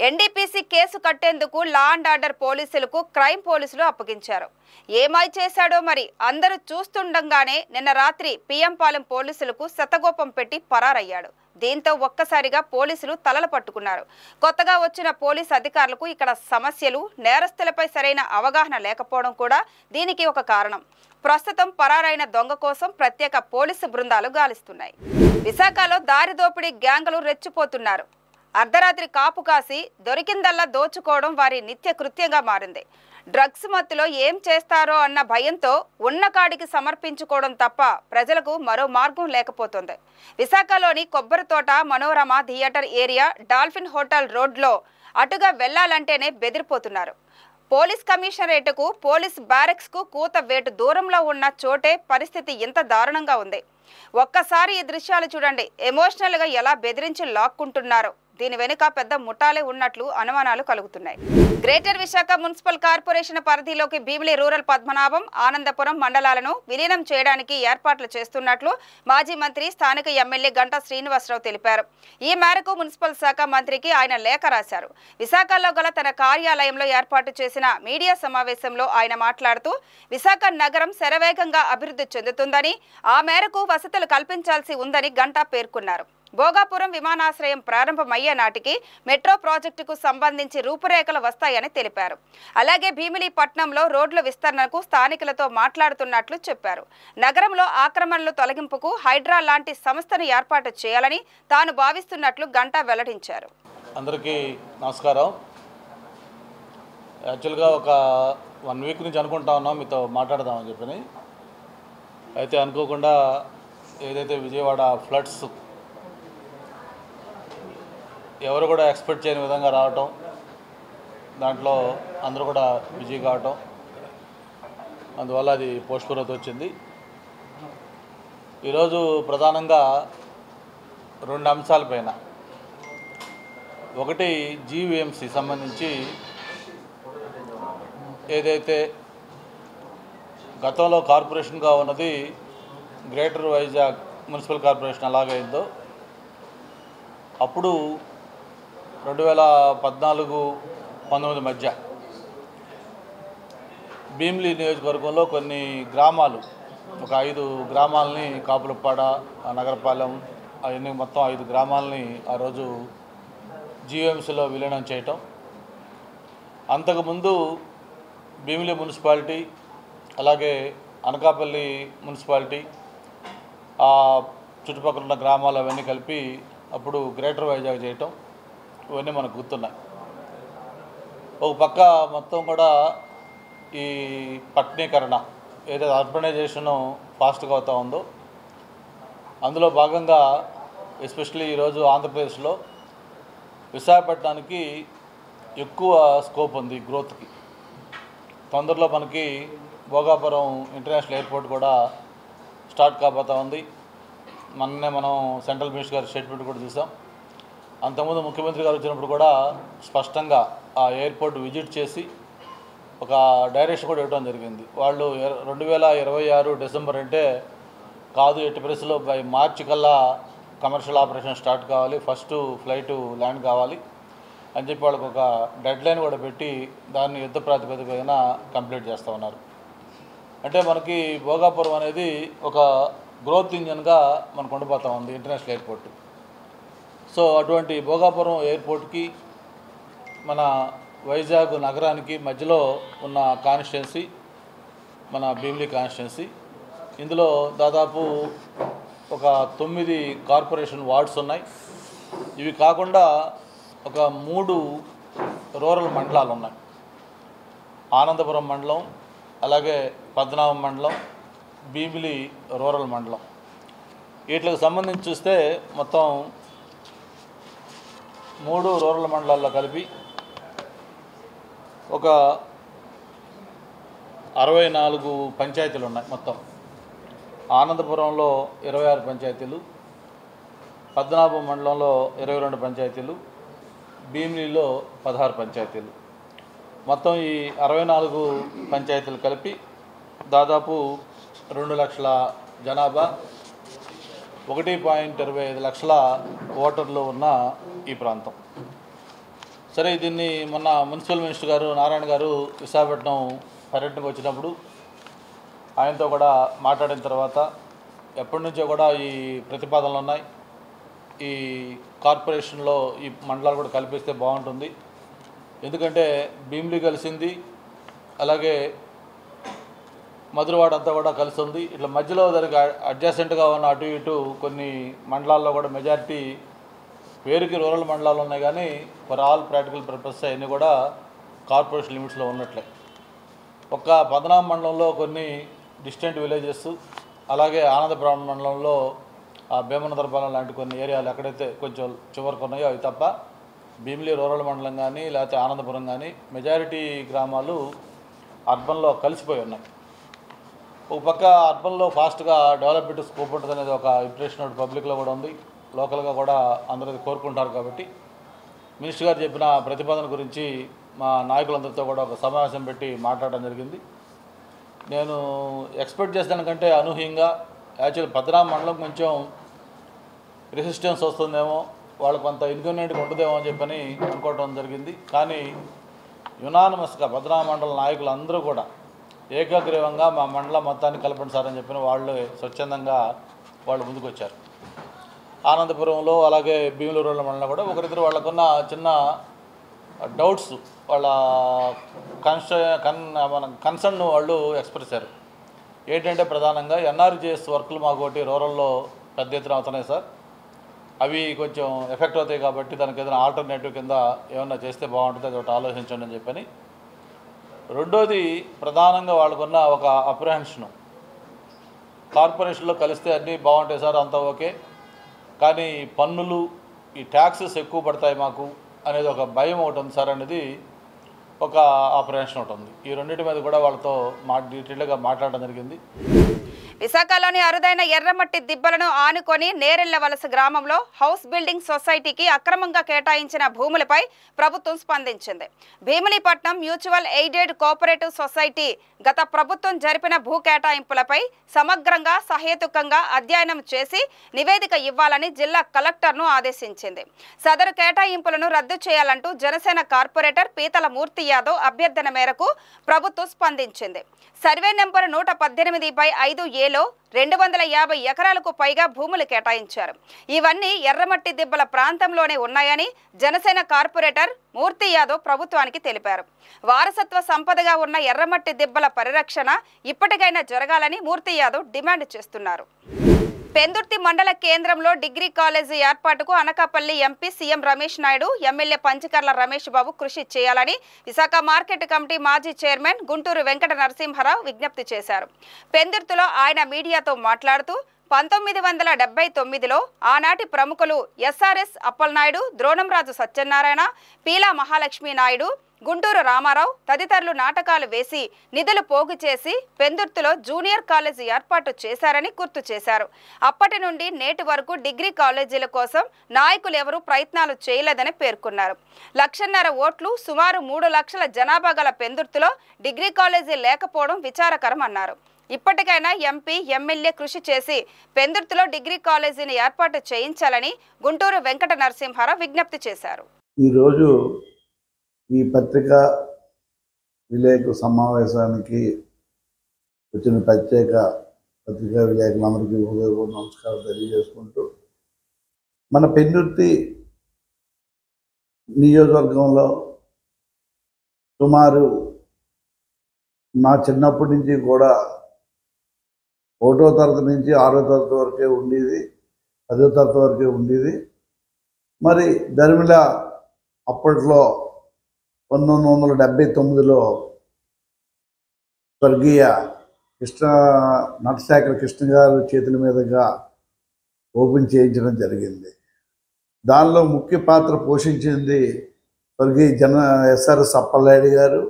ఎన్డీపీసీ కేసు కట్టేందుకు లా అండ్ ఆర్డర్ పోలీసులకు క్రైమ్ పోలీసులు అప్పగించారు. ఏమై చేశాడో మరి అందరూ చూస్తుండగానే నిన్న రాత్రి పిఎంపాలెం పోలీసులకు శతగోపం పెట్టి పరారయ్యాడు. దీంతో ఒక్కసారిగా పోలీసులు తలలు పట్టుకున్నారు. కొత్తగా వచ్చిన పోలీసు అధికారులకు ఇక్కడ సమస్యలు, నేరస్తులపై సరైన అవగాహన లేకపోవడం కూడా దీనికి ఒక కారణం. ప్రస్తుతం పరారైన దొంగ కోసం ప్రత్యేక పోలీసు బృందాలు గాలిస్తున్నాయి. విశాఖలో దారి దోపిడీ గ్యాంగులు రెచ్చిపోతున్నారు. అర్ధరాత్రి కాపు కాసి దొరికిందల్లా దోచుకోవడం వారి నిత్య కృత్యంగా మారింది. డ్రగ్స్ మత్తులో ఏం చేస్తారో అన్న భయంతో ఉన్న కాడికి సమర్పించుకోవడం తప్ప ప్రజలకు మరో మార్గం లేకపోతుంది. విశాఖలోని కొబ్బరి తోట, Manorama theatre area, dolphin hotel రోడ్లో అటుగా వెళ్లాలంటేనే బెదిరిపోతున్నారు. పోలీస్ కమిషనరేటుకు, పోలీస్ బ్యారెక్స్ కు కూత వేటు దూరంలో ఉన్న చోటే పరిస్థితి ఇంత దారుణంగా ఉంది. ఒక్కసారి ఈ దృశ్యాలు చూడండి. ఎమోషనల్ గా ఎలా బెదిరించి లాక్కుంటున్నారో. దీని వెనుక పెద్ద ముఠాలే ఉన్నట్లు అనుమానాలు కలుగుతున్నాయి. గ్రేటర్ విశాఖ మున్సిపల్ కార్పొరేషన్ పరిధిలోకి భీమిలి రూరల్, పద్మనాభం, ఆనందపురం మండలాలను విలీనం చేయడానికి ఏర్పాట్లు చేస్తున్నట్లు మాజీ మంత్రి, స్థానిక ఎమ్మెల్యే గంటా శ్రీనివాసరావు తెలిపారు. ఈ మేరకు మున్సిపల్ శాఖ మంత్రికి ఆయన లేఖ రాశారు. విశాఖలో గల తన కార్యాలయంలో ఏర్పాటు చేసిన మీడియా సమావేశంలో ఆయన మాట్లాడుతూ, విశాఖ నగరం శరవేగంగా అభివృద్ధి చెందుతుందని, ఆ మేరకు వసతులు కల్పించాల్సి ఉందని గంటా పేర్కొన్నారు. భోగాపురం విమానాశ్రయం ప్రారంభమయ్యే నాటికి మెట్రో ప్రాజెక్టుకు సంబంధించి రూపురేఖలు వస్తాయని తెలిపారు. అలాగే భీమిలి పట్టణంలో రోడ్ల విస్తరణకు స్థానికులతో మాట్లాడుతున్నట్లు చెప్పారు. నగరంలో ఆక్రమణలు తొలగింపుకు హైడ్రా లాంటి సంస్థను ఏర్పాటు చేయాలని తాను భావిస్తున్నట్లు గంటా వెల్లడించారు. అందరికీ నమస్కారం. యాక్చువల్గా ఒక 1 వీక్ నుంచి అనుకుంటా ఉన్నాం మీతో మాట్లాడదామని చెప్పని. అయితే అనుకోకుండా ఏదైతే విజయవాడ ఫ్లడ్స్ ఎవరు కూడా ఎక్స్పెక్ట్ చేయని విధంగా రావటం, దాంట్లో అందరూ కూడా బిజీ కావటం, అందువల్ల అది పోస్ట్పోన్ అవుతూ వచ్చింది. ఈరోజు ప్రధానంగా 2 అంశాలపైన, ఒకటి జీవీఎంసీ సంబంధించి ఏదైతే గతంలో కార్పొరేషన్గా ఉన్నది గ్రేటర్ వైజాగ్ మున్సిపల్ కార్పొరేషన్ ఎలాగైందో అప్పుడు 2014-19 మధ్య భీమిలి నియోజకవర్గంలో కొన్ని గ్రామాలు, ఒక 5 గ్రామాలని, కాపులపాడ, నగరపాలెం, అవన్నీ మొత్తం 5 గ్రామాలని ఆ రోజు జీవీఎంసీలో విలీనం చేయటం. అంతకుముందు భీమిలి మున్సిపాలిటీ అలాగే అనకాపల్లి మున్సిపాలిటీ ఆ చుట్టుపక్కల ఉన్న గ్రామాలు అవన్నీ కలిపి అప్పుడు గ్రేటర్ వైజాగ్ చేయటం, ఇవన్నీ మనకు గుర్తున్నాయి. ఒక పక్క మొత్తం కూడా ఈ పట్టణీకరణ ఏదైతే అర్బనైజేషన్ ఫాస్ట్గా అవుతూ ఉందో అందులో భాగంగా ఎస్పెషల్లీ ఈరోజు ఆంధ్రప్రదేశ్లో విశాఖపట్నానికి ఎక్కువ స్కోప్ ఉంది గ్రోత్కి. తొందరలో మనకి భోగాపురం ఇంటర్నేషనల్ ఎయిర్పోర్ట్ కూడా స్టార్ట్ కాబోతూ ఉంది. మొన్నే మనం సెంట్రల్ మినిస్టర్ గారి స్టేట్మెంట్ కూడా చూసాం. అంతకుముందు ముఖ్యమంత్రి గారు వచ్చినప్పుడు కూడా స్పష్టంగా ఆ ఎయిర్పోర్ట్ విజిట్ చేసి ఒక డైరెక్షన్ కూడా ఇవ్వడం జరిగింది. వాళ్ళు 2026 డిసెంబర్ అంటే కాదు, ఎట్టి పరిస్థితుల్లో బై మార్చి కల్లా కమర్షియల్ ఆపరేషన్ స్టార్ట్ కావాలి, ఫస్ట్ ఫ్లైట్ ల్యాండ్ కావాలి అని చెప్పి వాళ్ళకి ఒక డెడ్ లైన్ కూడా పెట్టి దాన్ని యుద్ధ ప్రాతిపదికన కంప్లీట్ చేస్తూ ఉన్నారు. అంటే మనకి భోగాపురం అనేది ఒక గ్రోత్ ఇంజన్గా మనకు ఉండిపోతూ ఉంది ఇంటర్నేషనల్ ఎయిర్పోర్ట్. సో అటువంటి భోగాపురం ఎయిర్పోర్ట్కి మన వైజాగ్ నగరానికి మధ్యలో ఉన్న కాన్స్టిట్యున్సీ మన భీమిలి కాన్స్టిట్యున్సీ. ఇందులో దాదాపు ఒక 9 కార్పొరేషన్ వార్డ్స్ ఉన్నాయి. ఇవి కాకుండా ఒక 3 రూరల్ మండలాలు ఉన్నాయి. ఆనందపురం మండలం, అలాగే పద్మనాభం మండలం, భీమిలి రూరల్ మండలం. వీటికి సంబంధించి చూస్తే మొత్తం 3 రూరల్ మండలాల్లో కలిపి ఒక 64 పంచాయతీలు ఉన్నాయి. మొత్తం ఆనందపురంలో 26 పంచాయతీలు, పద్మనాభం మండలంలో 22 పంచాయతీలు, భీమిలిలో 16 పంచాయతీలు. మొత్తం ఈ 64 పంచాయతీలు కలిపి దాదాపు 2 లక్షల జనాభా, 1.25 లక్షల ఓటర్లు ఉన్న ఈ ప్రాంతం. సరే, దీన్ని మొన్న మున్సిపల్ మినిస్టర్ గారు నారాయణ గారు విశాఖపట్నం పర్యటనకు వచ్చినప్పుడు ఆయనతో కూడా మాట్లాడిన తర్వాత ఎప్పటి నుంచో కూడా ఈ ప్రతిపాదనలు ఉన్నాయి. ఈ కార్పొరేషన్లో ఈ మండలాలు కూడా కల్పిస్తే బాగుంటుంది. ఎందుకంటే భీమిలి కలిసింది, అలాగే మధురవాడ అంతా కూడా కలిసి ఉంది. ఇట్లా మధ్యలో దానికి అడ్జసెంట్గా ఉన్న అటు ఇటు కొన్ని మండలాల్లో కూడా మెజారిటీ పేరుకి రూరల్ మండలాలు ఉన్నాయి, కానీ ఫర్ ఆల్ ప్రాక్టికల్ పర్పస్ అవన్నీ కూడా కార్పొరేషన్ లిమిట్స్లో ఉన్నట్లే. ఒక్క పద్మనాభం మండలంలో కొన్ని డిస్టెంట్ విలేజెస్, అలాగే ఆనందపురం మండలంలో భీమనదరపాలెం లాంటి కొన్ని ఏరియాలు ఎక్కడైతే కొంచెం చివరికి ఉన్నాయో అవి తప్ప భీమిలి రూరల్ మండలం కానీ లేకపోతే ఆనందపురం కానీ మెజారిటీ గ్రామాలు అర్బన్లో కలిసిపోయి ఉన్నాయి. ఒక పక్క అర్బన్లో ఫాస్ట్గా డెవలప్మెంట్ స్కోప్ ఉంటుంది అనేది ఒక ఇంప్రెషన్ పబ్లిక్లో కూడా ఉంది, లోకల్గా కూడా అందరూ కోరుకుంటారు. కాబట్టి మినిస్టర్ గారు చెప్పిన ప్రతిపాదన గురించి మా నాయకులందరితో కూడా ఒక సమావేశం పెట్టి మాట్లాడడం జరిగింది. నేను ఎక్స్పెక్ట్ చేసేదానికంటే అనూహ్యంగా యాక్చువల్ పద్మనాభం మండలం కొంచెం రెసిస్టెన్స్ వస్తుందేమో, వాళ్ళకు కొంత ఇన్కన్వీనియంట్గా ఉంటుందేమో అని చెప్పని అనుకోవడం జరిగింది. కానీ యునానిమస్గా పద్మనాభం మండల నాయకులు అందరూ కూడా ఏకగ్రీవంగా మా మండలం మొత్తాన్ని కలపండి సార్ అని చెప్పిన వాళ్ళు స్వచ్ఛందంగా వాళ్ళు ముందుకు వచ్చారు. ఆనందపురంలో అలాగే భీములూరులో మండలం కూడా ఒకరిద్దరు వాళ్ళకున్న చిన్న డౌట్స్ వాళ్ళ కన్సర్న్ వాళ్ళు ఎక్స్ప్రెస్ చేశారు. ఏంటంటే ప్రధానంగా ఎన్ఆర్జీఎస్ వర్కులు మాకోటి రూరల్లో పెద్ద ఎత్తున అవుతున్నాయి సార్, అవి కొంచెం ఎఫెక్ట్ అవుతాయి కాబట్టి దానికి ఏదైనా ఆల్టర్నేటివ్ కింద ఏమన్నా చేస్తే బాగుంటుంది, అది ఒకటి ఆలోచించండి అని చెప్పని. రెండోది ప్రధానంగా వాళ్ళకున్న ఒక అప్రహెన్షను, కార్పొరేషన్లో కలిస్తే అన్నీ బాగుంటాయి సార్, అంతా ఓకే, కానీ పన్నులు ఈ ట్యాక్సెస్ ఎక్కువ పడతాయి మాకు అనేది ఒక భయం ఒకటి ఉంది సార్ అనేది ఒక అప్రహెన్షన్ ఒకటి ఉంది. ఈ రెండింటి మీద కూడా వాళ్ళతో డీటెయిల్గా మాట్లాడడం జరిగింది. విశాఖలోని అరుదైన ఎర్రమట్టి దిబ్బలను ఆనుకొని నేరెళ్లవలస గ్రామంలో హౌస్ బిల్డింగ్ సొసైటీకి అక్రమంగా కేటాయించిన భూములపై ప్రభుత్వం స్పందించింది. భీమిలీపట్నం మ్యూచువల్ ఎయిడెడ్ కోఆపరేటివ్ సొసైటీ గత ప్రభుత్వం జరిపిన భూ కేటాయింపులపై సమగ్రంగా సహేతుకంగా అధ్యయనం చేసి నివేదిక ఇవ్వాలని జిల్లా కలెక్టర్ను ఆదేశించింది. సదరు కేటాయింపులను రద్దు చేయాలంటూ జనసేన కార్పొరేటర్ పీతల మూర్తి యాదవ్ అభ్యర్థన మేరకు ప్రభుత్వం స్పందించింది. సర్వే నెంబర్ 118/5A 250 ఎకరాలకు పైగా భూములు కేటాయించారు. ఇవన్నీ ఎర్రమట్టి దిబ్బల ప్రాంతంలోనే ఉన్నాయని జనసేన కార్పొరేటర్ మూర్తి యాదవ్ ప్రభుత్వానికి తెలిపారు. వారసత్వ సంపదగా ఉన్న ఎర్రమట్టి దిబ్బల పరిరక్షణ ఇప్పటికైనా జరగాలని మూర్తి యాదవ్ డిమాండ్ చేస్తున్నారు. పెందుర్తి మండల కేంద్రంలో డిగ్రీ కాలేజీ ఏర్పాటుకు Anakapalli MP CM Ramesh Naidu, MLA Panchakarla Ramesh Babu కృషి చేయాలని విశాఖ మార్కెట్ కమిటీ మాజీ చైర్మన్ గుంటూరు వెంకట నరసింహారావు విజ్ఞప్తి చేశారు. పెందుర్తిలో ఆయన మీడియాతో మాట్లాడుతూ 1979లో ఆనాటి ప్రముఖులు ఎస్ఆర్ఎస్ అప్పలనాయుడు, ద్రోణంరాజు సత్యనారాయణ, పీలా మహాలక్ష్మి నాయుడు, గుంటూరు రామారావు తదితరులు నాటకాలు వేసి నిధులు పోగు చేసి పెందుర్తిలో జూనియర్ కాలేజీ ఏర్పాటు చేశారని గుర్తు చేశారు. అప్పటి నుండి నేటి వరకు డిగ్రీ కాలేజీల కోసం నాయకులు ఎవరూ ప్రయత్నాలు చేయలేదని పేర్కొన్నారు. 1.5 ఓట్లు, సుమారు 3 లక్షల జనాభా గల పెందుర్తిలో డిగ్రీ కాలేజీ లేకపోవడం విచారకరం అన్నారు. ఇప్పటికైనా ఎంపీ, ఎమ్మెల్యే కృషి చేసి పెందుర్తిలో డిగ్రీ కాలేజీని ఏర్పాటు చేయించాలని గుంటూరు వెంకట నరసింహారావు విజ్ఞప్తి చేశారు. ఈరోజు ఈ పత్రికా విలేకరు సమావేశానికి వచ్చిన ప్రత్యేక పత్రికా విలేకరులందరికీ హృదయపూర్వక నమస్కారం తెలియజేసుకుంటూ, మన పెందుర్తి నియోజకవర్గంలో సుమారు నా చిన్నప్పటి నుంచి కూడా 1వ తరగతి నుంచి 6వ తరగతి వరకే ఉండేది, 10వ తరగతి వరకే ఉండేది. మరి ధర్మిళ అప్పట్లో 1979లో స్వర్గీయ నటశేఖర కృష్ణ గారు చేతుల మీదుగా ఓపెన్ చేయించడం జరిగింది. దానిలో ముఖ్య పాత్ర పోషించింది స్వర్గీయ ఎస్ఆర్ఎస్ అప్పలనాయుడు గారు,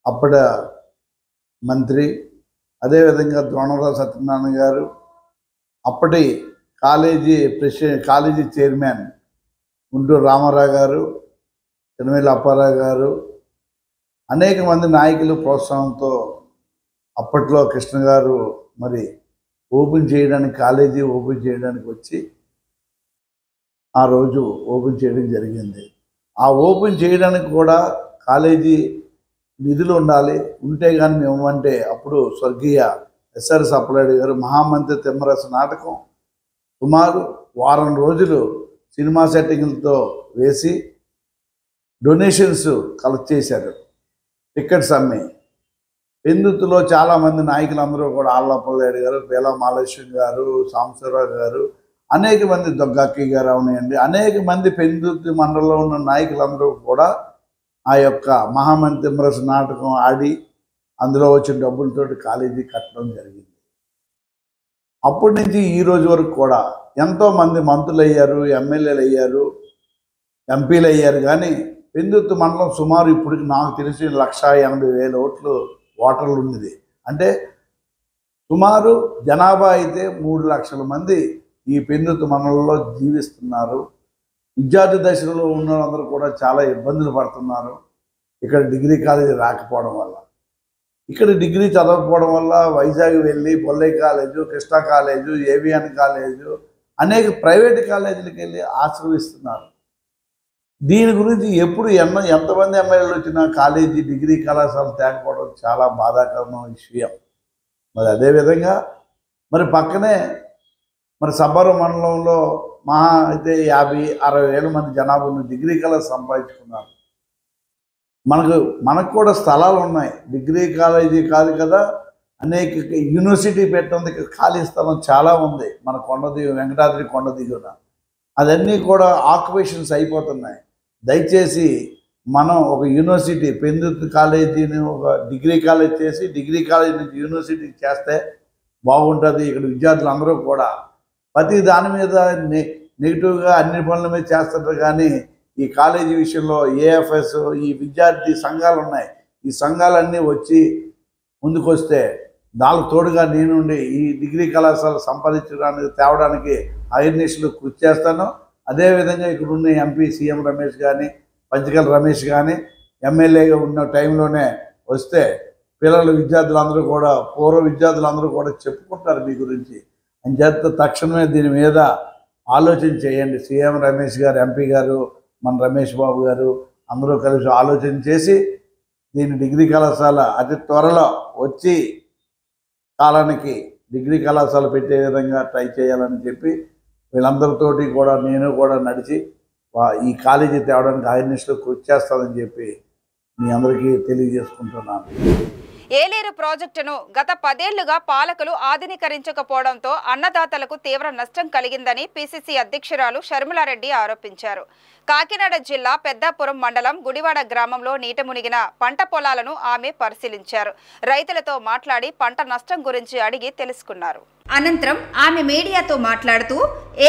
అప్పటి మంత్రి, అదేవిధంగా ద్రోణంరాజు సత్యనారాయణ గారు, అప్పటి కాలేజీ చైర్మన్ గుంటూరు రామారావు గారు, చినమేళ్ళ అప్పారావు గారు, అనేక మంది నాయకులు ప్రోత్సాహంతో అప్పట్లో కృష్ణ గారు మరి కాలేజీ ఓపెన్ చేయడానికి వచ్చి ఆ రోజు ఓపెన్ చేయడం జరిగింది. ఆ ఓపెన్ చేయడానికి కూడా కాలేజీ నిధులు ఉండాలి, ఉంటే కానీ మేము అంటే అప్పుడు స్వర్గీయ ఎస్ఆర్ఎస్ అప్పలనాయుడు గారు మహామంత్రి తిమ్మరస నాటకం సుమారు వారం రోజులు సినిమా సెట్టింగ్లతో వేసి డొనేషన్స్ కలెక్ట్ చేశారు, టికెట్స్ అమ్మి. పెందుర్తిలో చాలామంది నాయకులందరూ కూడా ఆళ్ళప్పలనాయుడు గారు, పీలా మహాలక్ష్మి గారు, సాంబశివరావు గారు, అనేక మంది దొగ్గాకి గారు అవునాయండి, అనేక మంది పెందుర్తి మండలంలో ఉన్న నాయకులందరూ కూడా ఆ యొక్క మహామంత్రి తిమ్మరస నాటకం ఆడి అందులో వచ్చిన డబ్బులతోటి కాలేజీ కట్టడం జరిగింది. అప్పటి నుంచి ఈ రోజు వరకు కూడా ఎంతోమంది మంత్రులు అయ్యారు, ఎమ్మెల్యేలు అయ్యారు, ఎంపీలు అయ్యారు. కానీ పెందుర్తి మండలం సుమారు ఇప్పటికి నాకు తెలిసి 1,80,000 ఓటర్లు ఉన్నది. అంటే సుమారు జనాభా అయితే 3 లక్షల మంది ఈ పెందుర్తి మండలంలో జీవిస్తున్నారు. విద్యార్థి దశలో ఉన్న వాళ్ళందరూ కూడా చాలా ఇబ్బందులు పడుతున్నారు ఇక్కడ డిగ్రీ కాలేజీ రాకపోవడం వల్ల. ఇక్కడ డిగ్రీ చదవకపోవడం వల్ల వైజాగ్ వెళ్ళి Bollai college, Krishna college, AVN college, అనేక ప్రైవేట్ కాలేజీలకు వెళ్ళి ఆశ్రయిస్తున్నారు. దీని గురించి ఎప్పుడు ఎంతమంది ఎమ్మెల్యేలు వచ్చినా కాలేజీ డిగ్రీ కళాశాల తేకపోవడం చాలా బాధాకరమైన విషయం. మరి అదేవిధంగా మరి పక్కనే మరి సబ్బవరం మండలంలో మహా అయితే 50-60 వేల మంది జనాభాను డిగ్రీ కాలేజ్ సంపాదించుకున్నారు. మనకు కూడా స్థలాలు ఉన్నాయి. డిగ్రీ కాలేజీ కాదు కదా, అనేక యూనివర్సిటీ పెట్టేందుకు ఖాళీ స్థలం చాలా ఉంది మన వెంకటాద్రి కొండ దిగున. అదన్నీ కూడా ఆక్యుపేషన్స్ అయిపోతున్నాయి. దయచేసి మనం ఒక యూనివర్సిటీ పెందుర్తి కాలేజీని ఒక డిగ్రీ కాలేజ్ చేసి డిగ్రీ కాలేజ్ నుంచి యూనివర్సిటీ చేస్తే బాగుంటుంది. ఇక్కడ విద్యార్థులందరూ కూడా ప్రతి దాని మీద నెగిటివ్గా అన్ని పనుల మీద చేస్తారు. కానీ ఈ కాలేజీ విషయంలో ఏఎఫ్ఎస్ ఈ విద్యార్థి సంఘాలు ఉన్నాయి. ఈ సంఘాలన్నీ వచ్చి ముందుకొస్తే దానికి తోడుగా నేనుండి ఈ డిగ్రీ కళాశాల సంపాదించడానికి తేవడానికి అహర్నిశలు కృషి చేస్తాను. అదేవిధంగా ఇక్కడ ఉన్న ఎంపీ సీఎం రమేష్ కానీ పంచకల్ రమేష్ కానీ ఎమ్మెల్యేగా ఉన్న టైంలోనే వస్తే పిల్లలు విద్యార్థులందరూ కూడా పూర్వ విద్యార్థులందరూ కూడా చెప్పుకుంటారు మీ గురించి అని చేత తక్షణమే దీని మీద ఆలోచన చేయండి. సీఎం రమేష్ గారు, ఎంపీ గారు, మన రమేష్ బాబు గారు అందరూ కలిసి ఆలోచన చేసి దీని డిగ్రీ కళాశాల అతి త్వరలో వచ్చి కాలానికి డిగ్రీ కళాశాల పెట్టే విధంగా ట్రై చేయాలని చెప్పి వీళ్ళందరితోటి కూడా నేను కూడా నడిచి ఈ కాలేజీ తేవడానికి అహర్నిశలు కృషి చేస్తానని చెప్పి మీ అందరికీ తెలియజేసుకుంటున్నాను. ఏలేరు ప్రాజెక్టును గత 10 ఏళ్లుగా పాలకులు ఆధునీకరించకపోవడంతో అన్నదాతలకు తీవ్ర నష్టం కలిగిందని పిసిసి అధ్యక్షురాలు షర్మిలారెడ్డి ఆరోపించారు. కాకినాడ జిల్లా పెద్దాపురం మండలం గుడివాడ గ్రామంలో నీట మునిగిన పంట పొలాలను ఆమె పరిశీలించారు. రైతులతో మాట్లాడి పంట నష్టం గురించి అడిగి తెలుసుకున్నారు. అనంతరం ఆమె మీడియాతో మాట్లాడుతూ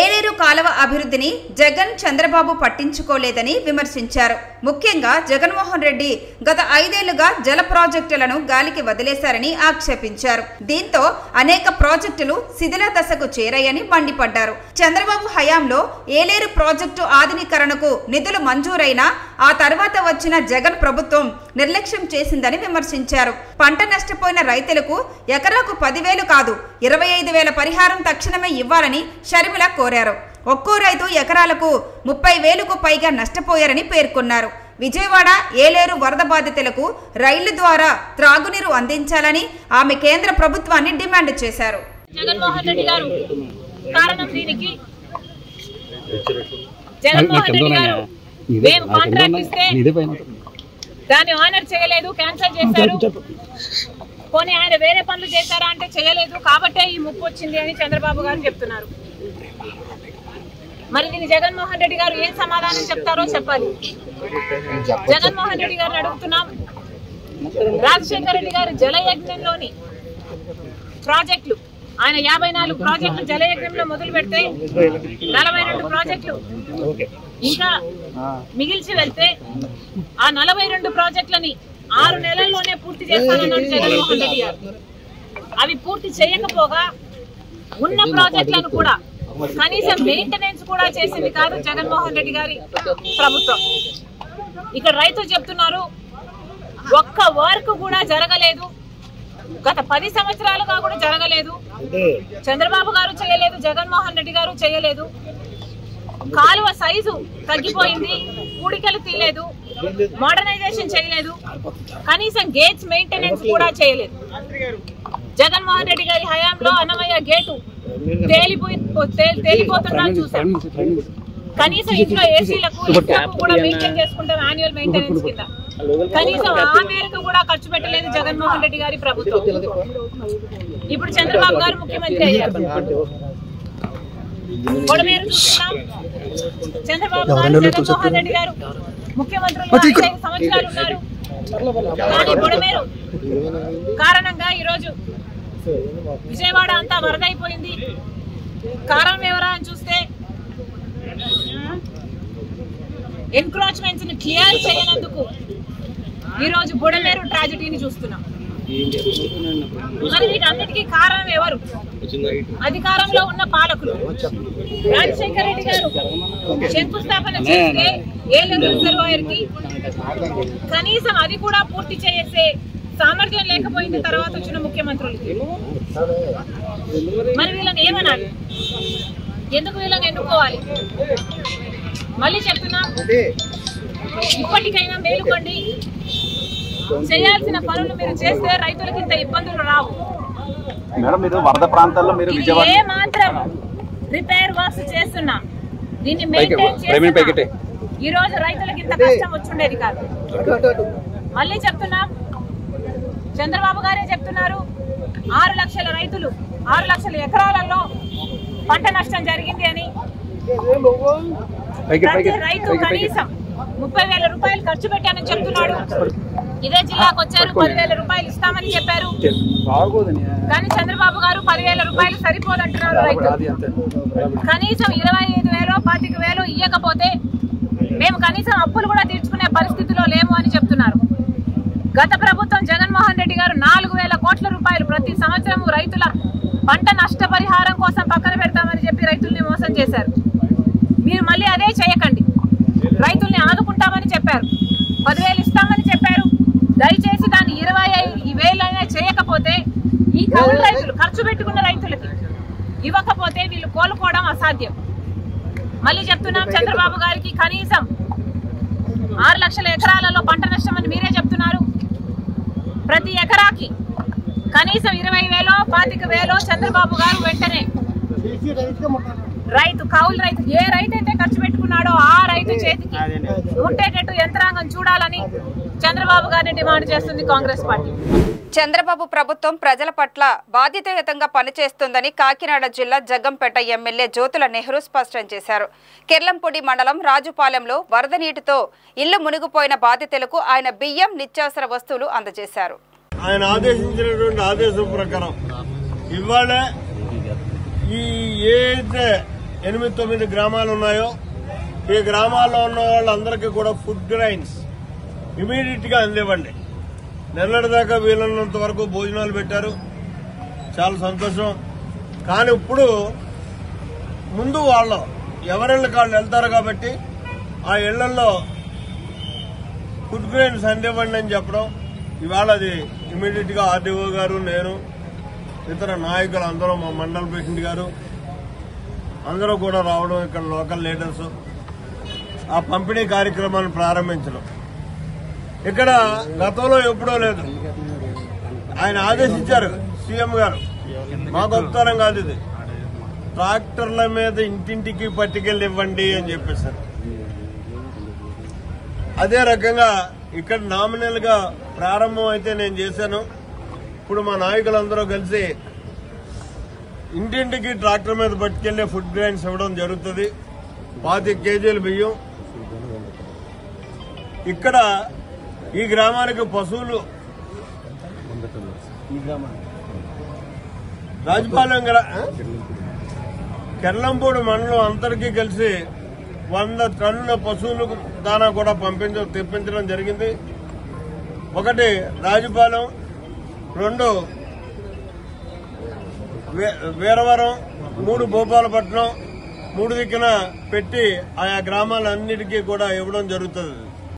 ఏలేరు కాలువ అభివృద్ధిని జగన్ చంద్రబాబు పట్టించుకోలేదని విమర్శించారు. ముఖ్యంగా జగన్మోహన్ రెడ్డి గత 5 ఏళ్లుగా జల ప్రాజెక్టులను గాలికి వదిలేశారని ఆక్షేపించారు. దీంతో అనేక ప్రాజెక్టులు శిథిల దశకు చేరాయని మండిపడ్డారు. చంద్రబాబు హయాంలో ఏలేరు ప్రాజెక్టు ఆధునీకరణకు నిధులు మంజూరైనా ఆ తర్వాత వచ్చిన జగన్ ప్రభుత్వం నిర్లక్ష్యం చేసిందని విమర్శించారు. పంట నష్టపోయిన రైతులకు ఎకరాకు 10,000 కాదు 25,000 పరిహారం తక్షణమే ఇవ్వాలని షర్మిల కోరారు. ఒక్కో రైతు ఎకరాలకు 30,000కు పైగా నష్టపోయారని పేర్కొన్నారు. విజయవాడ ఏలేరు వరద బాధితులకు రైళ్ల ద్వారా త్రాగునీరు అందించాలని ఆమె కేంద్ర ప్రభుత్వాన్ని డిమాండ్ చేశారు. జగన్మోహన్ రెడ్డి గారు కారణం దీనికి. జగన్మోహన్ రెడ్డి గారు మేము కాంట్రాక్ట్ ఇస్తే దాన్ని ఆనర్ చేయలేదు, క్యాన్సిల్ చేశారు. పోనీ ఆయన వేరే పనులు చేశారా అంటే చేయలేదు, కాబట్టే ఈ ముప్పు వచ్చింది అని చంద్రబాబు గారు చెప్తున్నారు. మరి దీన్ని జగన్మోహన్ రెడ్డి గారు ఏం సమాధానం చెప్తారో చెప్పాలి. జగన్మోహన్ రెడ్డి గారిని అడుగుతున్నాం. రాజశేఖర రెడ్డి గారు జలయజ్ఞంలోని ప్రాజెక్టులు ఆయన 54 ప్రాజెక్టులు జలయజ్ఞంలో మొదలు పెడితే 42 ప్రాజెక్టులు ఇంకా మిగిల్చి వెళ్తే ఆ 42 ప్రాజెక్టులని 6 నెలల్లోనే పూర్తి చేస్తానన్నాడు జగన్మోహన్ రెడ్డి గారు. అవి పూర్తి చేయకపోగా ఉన్న ప్రాజెక్టులను కూడా కనీసం మెయింటెనెన్స్ కూడా చేసింది కాదు జగన్మోహన్ రెడ్డి గారి ప్రభుత్వం. ఇక్కడ రైతులు చెప్తున్నారు ఒక్క వర్క్ కూడా జరగలేదు, గత 10 సంవత్సరాలుగా కూడా జరగలేదు. చంద్రబాబు గారు చేయలేదు, జగన్మోహన్ రెడ్డి గారు చేయలేదు. కాలువ సైజు తగ్గిపోయింది, కూడికలు తీయలేదు, మోడర్నైజేషన్ చేయలేదు, కనీసం గేట్స్ మెయింటెనెన్స్ కూడా చేయలేదు. జగన్మోహన్ రెడ్డి గారి హయాంలో అన్నమయ్య గేటు తేలిపోతున్నా చూసాం. కనీసం ఇంట్లో ఏసీలకు కూడా మెయింటైన్ చేసుకుంటాం యాన్యువల్ మెయింటెనెన్స్ కింద. కనీసం ఆ మేరకు కూడా ఖర్చు పెట్టలేదు జగన్మోహన్ రెడ్డి గారి ప్రభుత్వం. ఇప్పుడు చంద్రబాబు గారు ముఖ్యమంత్రి అయ్యారు. బొడమేరు చూస్తున్నాం. చంద్రబాబు గారు జగన్మోహన్ రెడ్డి గారు ముఖ్యమంత్రులు 5 సంవత్సరాలు ఉన్నారు. కానీ బొడమేరు కారణంగా ఈరోజు విజయవాడ అంతా వరదైపోయింది. కారణం ఎవరా అని చూస్తే ఎన్క్రోచ్మెంట్స్ ని క్లియర్ చేయనందుకు ఈరోజు బుడమేరు ట్రాజెడీని చూస్తున్నాం. మరి వీటన్నిటికీ కారణం ఎవరు? అధికారంలో ఉన్న పాలకులు. రాజశేఖర రెడ్డి గారు శంకుస్థాపన చేస్తే ఏలేరు రిజర్వాయర్ కి కనీసం అది కూడా పూర్తి చేసే సామర్థ్యం లేకపోయింది తర్వాత వచ్చిన ముఖ్యమంత్రులకి. మరి వీళ్ళని ఏమనాలి? ఎందుకు వీళ్ళని ఎన్నుకోవాలి? మళ్ళీ చెప్తున్నా, ఇప్పటికైనా మేలుకోండి. చేయాల్సిన పనులు మీరు చేస్తే రైతులకి ఇంత ఇబ్బందులు రావు. మేడం, మీరు వరద ప్రాంతాల్లో మీరు ఏ మాత్రం రిపేర్ వర్క్స్ చేస్తున్నాం. దీన్ని మెయింటైన్ చేస్తున్నాం. ఈ రోజు రైతులకు ఇంత కష్టం వచ్చుండేది కాదు. మళ్ళీ చెప్తున్నాం, చంద్రబాబు గారే చెప్తున్నారు 6 లక్షల రైతులు 6 లక్షల ఎకరాలలో పంట నష్టం జరిగింది అని. ప్రతి రైతు కనీసం 30,000 రూపాయలు ఖర్చు పెట్టానని చెప్తున్నాడు. ఇదే జిల్లాకు వచ్చారు 10,000 రూపాయలు ఇస్తామని చెప్పారు. కానీ చంద్రబాబు గారు 10,000 రూపాయలు సరిపోదంటున్నారు. రైతు కనీసం 25,000 25,000 ఇవ్వకపోతే మేము కనీసం అప్పులు కూడా తీర్చుకునే పరిస్థితిలో లేము అని చెప్తున్నారు. గత ప్రభుత్వం జగన్మోహన్ రెడ్డి గారు 4,000 కోట్ల రూపాయలు ప్రతి సంవత్సరం రైతుల పంట నష్టపరిహారం కోసం పక్కన పెడతామని చెప్పి రైతుల్ని మోసం చేశారు. మీరు మళ్ళీ అదే చేయకండి. రైతుల్ని ఆదుకుంటామని చెప్పారు, 10,000 ఇస్తామని చెప్పారు. దయచేసి దాన్ని 25,000 చేయకపోతే ఈ కౌలు రైతులు ఖర్చు పెట్టుకున్న రైతులకి ఇవ్వకపోతే వీళ్ళు కోలుకోవడం అసాధ్యం. మళ్ళీ చెప్తున్నాం, చంద్రబాబు గారికి కనీసం 6 లక్షల ఎకరాలలో పంట నష్టం అని మీరే చెప్తున్నారు. ప్రతి ఎకరాకి కనీసం 20,000 25,000 చంద్రబాబు గారు వెంటనే రైతు కౌలు రైతు ఏ రైతు అయితే ఖర్చు పెట్టుకున్నాడో ఆ రైతు చేతికి ఉండేటట్టు యంత్రాంగం చూడాలని చంద్రబాబు గారిని డిమాండ్ చేస్తుంది కాంగ్రెస్ పార్టీ. చంద్రబాబు ప్రభుత్వం ప్రజల పట్ల బాధ్యతాయుతంగా పనిచేస్తుందని కాకినాడ జిల్లా జగ్గంపేట ఎమ్మెల్యే జ్యోతుల నెహ్రూ స్పష్టం చేశారు. కెర్లంపూడి మండలం రాజుపాలెంలో వరద నీటితో ఇళ్లు మునిగిపోయిన బాధితులకు ఆయన బియ్యం, నిత్యావసర వస్తువులు అందజేశారు. ఆయన ఆదేశించినటువంటి ఆదేశం ప్రకారం ఇవాళ ఈ ఏదైతే 8-9 గ్రామాలు ఉన్నాయో ఈ గ్రామాల్లో ఉన్న వాళ్ళందరికీ కూడా ఫుడ్ గ్రైన్స్ ఇమీడియట్ గా అందివ్వండి. నిన్నటిదాకా వీలైనంత వరకు భోజనాలు పెట్టారు, చాలా సంతోషం. కానీ ఇప్పుడు ముందు వాళ్ళు ఎవరిళ్ళకి వాళ్ళు వెళ్తారు కాబట్టి ఆ ఇళ్లలో ఫుడ్ గ్రైన్స్ అందివ్వండి అని చెప్పడం. ఇవాళ అది ఇమీడియట్ గా ఆర్డీఓ గారు, నేను, ఇతర నాయకులు అందరూ, మా మండల ప్రెసిడెంట్ గారు అందరూ కూడా రావడం, ఇక్కడ లోకల్ లీడర్స్ ఆ పంపిణీ కార్యక్రమాన్ని ప్రారంభించడం. ఇక్కడ గతంలో ఎప్పుడో లేదు, ఆయన ఆదేశించారు సీఎం గారు. మా గొప్పతనం కాదు ఇది, ట్రాక్టర్ల మీద ఇంటింటికి పట్టుకెళ్ళి ఇవ్వండి అని చెప్పేశారు. అదే రకంగా ఇక్కడ నామినల్ గా ప్రారంభం అయితే నేను చేశాను. ఇప్పుడు మా నాయకులందరూ కలిసి ఇంటింటికి ట్రాక్టర్ మీద పట్టుకెళ్లే ఫుడ్ గ్రైన్స్ ఇవ్వడం జరుగుతుంది. 25 కేజీల బియ్యం. ఇక్కడ ఈ గ్రామానికి పశువులు రాజపాలెం కెర్లంపూడి మండలం అంతటికీ కలిసి 100 టన్నుల పశువులకు దానా కూడా తెప్పించడం జరిగింది. 1 రాజపాలెం, 2 వీరవరం, 3 భూపాలపట్నం, 3 దిక్కున పెట్టి ఆయా గ్రామాలన్నిటికీ కూడా ఇవ్వడం జరుగుతుంది.